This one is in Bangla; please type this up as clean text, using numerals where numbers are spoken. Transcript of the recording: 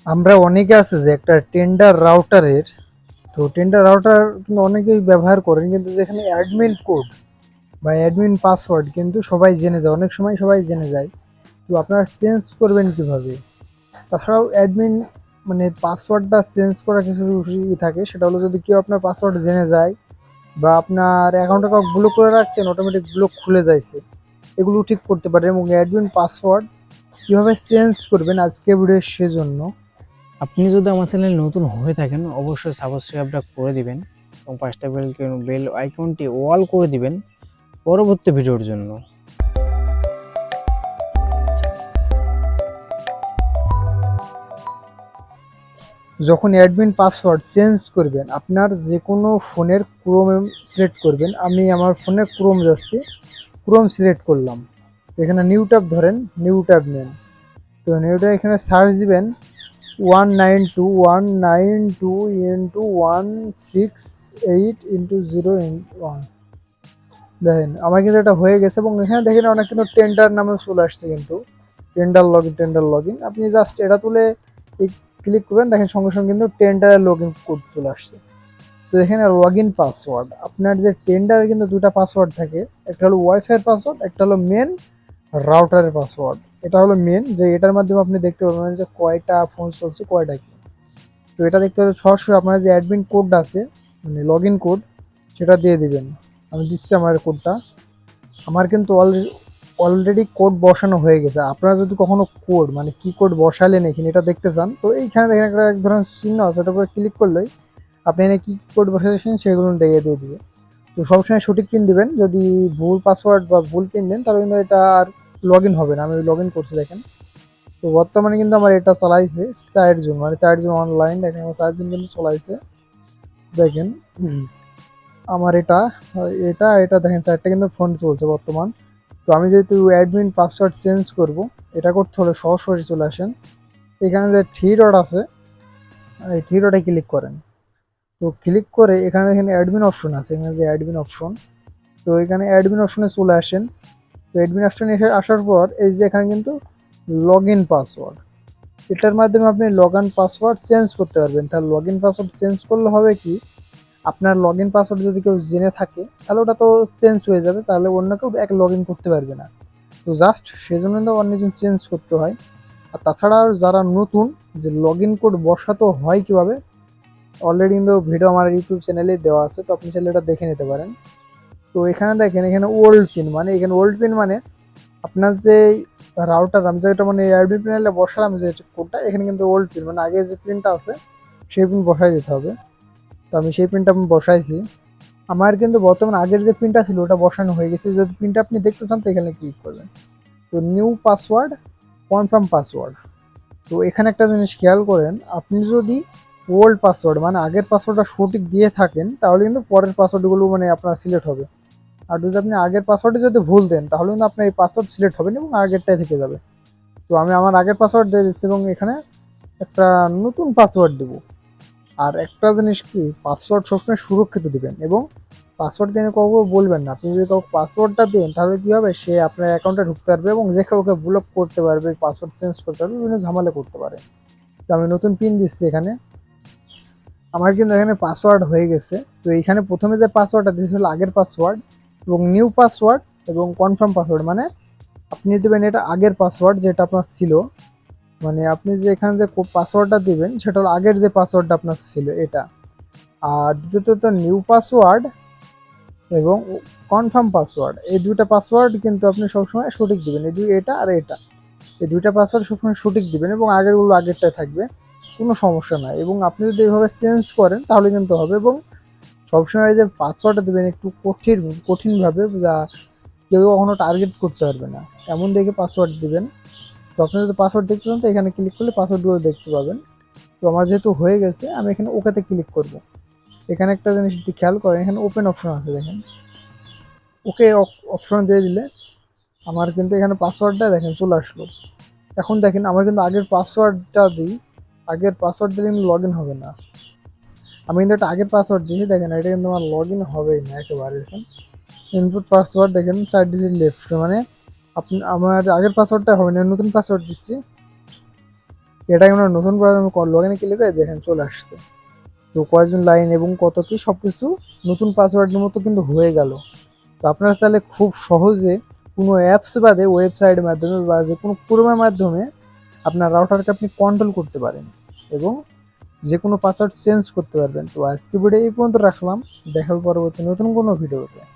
আমরা অনেকে আছে যে একটা টেন্ডার রাউটারের, তো টেন্ডার রাউটার কিন্তু অনেকেই ব্যবহার করেন, কিন্তু যেখানে অ্যাডমিন কোড বা অ্যাডমিন পাসওয়ার্ড কিন্তু সবাই জেনে যায়, অনেক সময় সবাই জেনে যায়। তো আপনারা চেঞ্জ করবেন কিভাবে? তাছাড়াও অ্যাডমিন মানে পাসওয়ার্ডটা চেঞ্জ করা কিছু থাকে, সেটা হলো যদি কেউ আপনার পাসওয়ার্ড জেনে যায় বা আপনার অ্যাকাউন্টে কাউকে ব্লক করে রাখছেন, অটোমেটিক ব্লক খুলে যাইছে, এগুলো ঠিক করতে পারে। এবং অ্যাডমিন পাসওয়ার্ড কীভাবে চেঞ্জ করবেন আজকে ভিডিও সেজন্য। আপনি যদি আমার চ্যানেলে নতুন হয়ে থাকেন অবশ্যই সাবস্ক্রাইবটা করে দিবেন এবং পাঁচটা বেল আইকনটি অল করে দিবেন পরবর্তী ভিডিওর জন্য। যখন অ্যাডমিন পাসওয়ার্ড চেঞ্জ করবেন, আপনার যে কোনো ফোনের ক্রোম সিলেক্ট করবেন। আমি আমার ফোনে ক্রোম যাচ্ছি, ক্রোম সিলেক্ট করলাম। এখানে নিউ ট্যাব ধরেন, নিউ ট্যাব নেন। তো নিউ ট্যাব এখানে সার্চ দিবেন 192.192.168.0.1। দেখেন আমার কিন্তু এটা হয়ে গেছে, এবং এখানে দেখেন অনেক কিন্তু টেন্ডার নামে চলে আসছে, কিন্তু টেন্ডার লগ ইন আপনি জাস্ট এটা তুলে ক্লিক করবেন, দেখেন সঙ্গে সঙ্গে কিন্তু টেন্ডারের লগ ইন কোড চলে আসছে। তো এখানে লগ ইন পাসওয়ার্ড, আপনার যে টেন্ডারে কিন্তু দুটা পাসওয়ার্ড থাকে, একটা হলো ওয়াইফাই পাসওয়ার্ড, একটা হলো মেন রাউটারের পাসওয়ার্ড। এটা হলো মেন, যে এটার মাধ্যমে আপনি দেখতে পাবেন যে কয়টা ফোন চলছে, কয়টা কি। তো এটা দেখতে হলে সরাসরি আপনার যে অ্যাডমিন কোডটা আছে, মানে লগ ইন কোড, সেটা দিয়ে দিবেন। আমি দিচ্ছি আমার কোডটা। আমার কিন্তু অলরেডি কোড বসানো হয়ে গেছে। আপনারা যদি কখনো কোড মানে কি কোড বসালেন এখানে এটা দেখতে চান, তো এইখানে দেখেন একটা এক ধরনের চিহ্ন আছে, ওটার উপরে ক্লিক করলেই আপনি এখানে কী কী কোড বসাচ্ছেন সেগুলো দিয়ে দিবে। তো সবসময় সঠিক পিন দিবেন, যদি ভুল পাসওয়ার্ড বা ভুল পিন দেন তাহলে কিন্তু এটা আর লগ ইন হবে না। আমি লগ ইন করছি দেখেন। তো বর্তমানে কিন্তু আমার এটা চালাইছে 4 জন, মানে 4 জন অনলাইন, দেখেন আমার 4 জন কিন্তু চলাইছে দেখেন। আমার এটা এটা এটা দেখেন 4টা কিন্তু ফোন চলছে বর্তমান। তো আমি যেহেতু অ্যাডমিন পাসওয়ার্ড চেঞ্জ করব, এটা করতে হলে সরাসরি চলে আসেন। এখানে যে থ্রি ডট আছে, এই থ্রি ডটে ক্লিক করেন। তো ক্লিক করে এখানে দেখেন অ্যাডমিন অপশন আছে, এখানে যে অ্যাডমিন অপশন, তো এখানে অ্যাডমিন অপশনে চলে আসেন। তো অ্যাডমিন অপশনে আসার পর এই যে এখানে কিন্তু লগ ইন পাসওয়ার্ড, এটার মাধ্যমে আপনি লগ ইন পাসওয়ার্ড চেঞ্জ করতে পারবেন। তাহলে লগ ইন পাসওয়ার্ড চেঞ্জ করলে হবে কি, আপনার লগ ইন পাসওয়ার্ড যদি কেউ জেনে থাকে তাহলে ওটা তো চেঞ্জ হয়ে যাবে, তাহলে অন্য কেউ এক লগ ইন করতে পারবে না। তো জাস্ট সেজন্য তো অনেকজন চেঞ্জ করতে হয়। আর তাছাড়া যারা নতুন, যে লগ ইন কোড বসাতে হয় কীভাবে, অলরেডি কিন্তু ভিডিও আমার ইউটিউব চ্যানেলে দেওয়া আছে, তো আপনি চ্যানেলটা দেখে নিতে পারেন। তো এখানে দেখেন, এখানে ওল্ড পিন, মানে এখানে ওল্ড পিন মানে আপনার যে রাউটার, আমি যেটা মানে এয়ারবি প্যানেলে বসালাম যে কোডটা, এখানে কিন্তু ওল্ড পিন মানে আগে যে পিনটা আছে সেই পিন বসাই দিতে হবে। তো আমি সেই পিনটা আমি বসাইছি। আমার কিন্তু বর্তমানে আগের যে পিনটা ছিল ওটা বসানো হয়ে গেছে। যদি পিনটা আপনি দেখতে চান তো এখানে ক্লিক করবেন। তো নিউ পাসওয়ার্ড, কনফার্ম পাসওয়ার্ড। তো এখানে একটা জিনিস খেয়াল করেন, আপনি যদি ওল্ড পাসওয়ার্ড মানে আগের পাসওয়ার্ডটা সঠিক দিয়ে থাকেন তাহলে কিন্তু পরের পাসওয়ার্ডগুলো মানে আপনার সিলেক্ট হবে। আর যদি আপনি আগের পাসওয়ার্ডে যদি ভুল দেন তাহলে কিন্তু আপনার এই পাসওয়ার্ড সিলেক্ট হবে না এবং আগেরটাই থেকে যাবে। তো আমি আমার আগের পাসওয়ার্ড দিয়ে দিচ্ছি এবং এখানে একটা নতুন পাসওয়ার্ড দেবো। আর একটা জিনিস কি, পাসওয়ার্ড সবসময় সুরক্ষিত দিবেন এবং পাসওয়ার্ড কিন্তু কাউকে বলবেন না। আপনি যদি কাউকে পাসওয়ার্ডটা দেন তাহলে কী হবে, সে আপনার অ্যাকাউন্টে ঢুকতে পারবে এবং যে কাউকে ব্লক করতে পারবে, পাসওয়ার্ড চেঞ্জ করতে পারবে, বিভিন্ন ঝামেলা করতে পারে। তো আমি নতুন পিন দিচ্ছি এখানে। আমার কিন্তু এখানে পাসওয়ার্ড হয়ে গেছে। তো এইখানে প্রথমে যে পাসওয়ার্ডটা দিয়েছিল আগের পাসওয়ার্ড, এবং নিউ পাসওয়ার্ড এবং কনফার্ম পাসওয়ার্ড, মানে আপনি দেবেন এটা আগের পাসওয়ার্ড যেটা আপনার ছিল, মানে আপনি যে এখানে যে পাসওয়ার্ডটা দিবেন সেটা হলো আগের যে পাসওয়ার্ডটা আপনার ছিল এটা। আর দ্বিতীয়ত নিউ পাসওয়ার্ড এবং কনফার্ম পাসওয়ার্ড, এই দুইটা পাসওয়ার্ড কিন্তু আপনি সবসময় সঠিক দিবেন। এটা আর এটা, এই দুইটা পাসওয়ার্ড সবসময় সঠিক দিবেন এবং আগেরগুলো আগেরটাই থাকবে, কোনো সমস্যা নাই। এবং আপনি যদি এইভাবে চেঞ্জ করেন তাহলে কিন্তু হবে। এবং সবসময় যে পাসওয়ার্ডটা দেবেন একটু কঠিনভাবে, যা কেউ কখনো টার্গেট করতে পারবে না, এমন দেখে পাসওয়ার্ড দিবেন। তো আপনি যদি পাসওয়ার্ড দেখতে চান তো এখানে ক্লিক করলে পাসওয়ার্ডগুলো দেখতে পাবেন। তো আমার যেহেতু হয়ে গেছে আমি এখানে ওকেতে ক্লিক করব। এখানে একটা জিনিস খেয়াল করেন, এখানে ওপেন অপশন আছে দেখেন, ওকে অপশন দিয়ে দিলে আমার কিন্তু এখানে পাসওয়ার্ডটা দেখেন চলে আসলো। এখন দেখেন আমার কিন্তু আগের পাসওয়ার্ডটা দিই, আগের পাসওয়ার্ড দিলে কিন্তু লগ ইন হবে না। আমি কিন্তু একটা আগের পাসওয়ার্ড দিয়েছি, দেখেন এটা কিন্তু আমার লগ ইন হবেই না একেবারে। দেখেন ইনপুট পাসওয়ার্ড, দেখেন 4 ডিজিট লেফট, মানে আপনি আমার আগের পাসওয়ার্ডটা হবে না, নতুন পাসওয়ার্ড দিচ্ছি। এটাই আমরা নতুন করে আমি লগ ইনে ক্লিক করে দেখেন চলে আসছে। তো কয়জন লাইন এবং কত কি সব কিছু নতুন পাসওয়ার্ডের মতো কিন্তু হয়ে গেল। তো আপনারা চাইলে খুব সহজে কোনো অ্যাপস বাদে ওয়েবসাইটের মাধ্যমে বা যে কোনো ক্রোমের মাধ্যমে আপনার রাউটারকে আপনি কন্ট্রোল করতে পারেন এবং যে কোনো পাসওয়ার্ড চেঞ্জ করতে পারবেন। তো আজকে ভিডিও এই পর্যন্ত রাখলাম, দেখা হবে পরবর্তী নতুন কোনো ভিডিওতে।